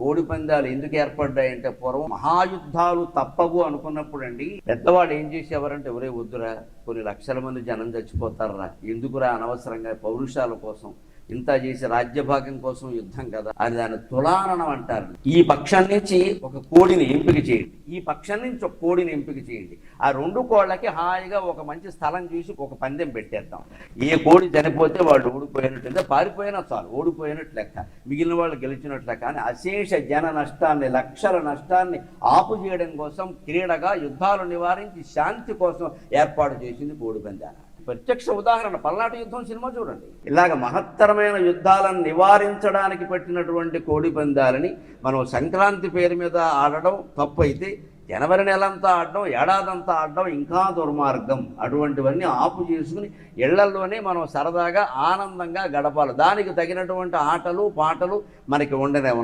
కోడి పందాలు ఎందుకు ఏర్పడ్డాయంటే పూర్వం మహాయుద్ధాలు తప్పవు అనుకున్నప్పుడు అండి పెద్దవాళ్ళు ఏం చేసేవారంటే ఎవరే వద్దురా, కొన్ని లక్షల మంది జనం చచ్చిపోతారా, ఎందుకురా అనవసరంగా పౌరుషాల కోసం ఇంత చేసి రాజ్యభాగం కోసం యుద్ధం కదా అని దాన్ని తులాననం అంటారు. ఈ పక్షం నుంచి ఒక కోడిని ఎంపిక చేయండి, ఈ పక్షం నుంచి ఒక కోడిని ఎంపిక చేయండి. ఆ రెండు కోళ్ళకి హాయిగా ఒక మంచి స్థలం చూసి ఒక పందెం పెట్టేద్దాం. ఏ కోడి చనిపోతే వాళ్ళు ఓడిపోయినట్టు, పారిపోయినా చాలు ఓడిపోయినట్టు లెక్క, మిగిలిన వాళ్ళు గెలిచినట్లు లెక్క. అని అశేష జన నష్టాన్ని, లక్షల నష్టాన్ని ఆపు చేయడం కోసం, క్రీడగా యుద్ధాలు నివారించి శాంతి కోసం ఏర్పాటు చేసింది కోడి పందాల. ప్రత్యక్ష ఉదాహరణ పల్నాటి యుద్ధం సినిమా చూడండి. ఇలాగ మహత్తరమైన యుద్ధాలను నివారించడానికి పెట్టినటువంటి కోడి పందాలని మనం సంక్రాంతి పేరు మీద ఆడడం తప్పు అయితే, జనవరి నెలంతా ఆడడం, ఏడాదంతా ఆడడం ఇంకా దుర్మార్గం. అటువంటివన్నీ ఆపు చేసుకుని ఇళ్లల్లోనే మనం సరదాగా ఆనందంగా గడపాలి. దానికి తగినటువంటి ఆటలు పాటలు మనకి ఉండనే ఉన్నాయి.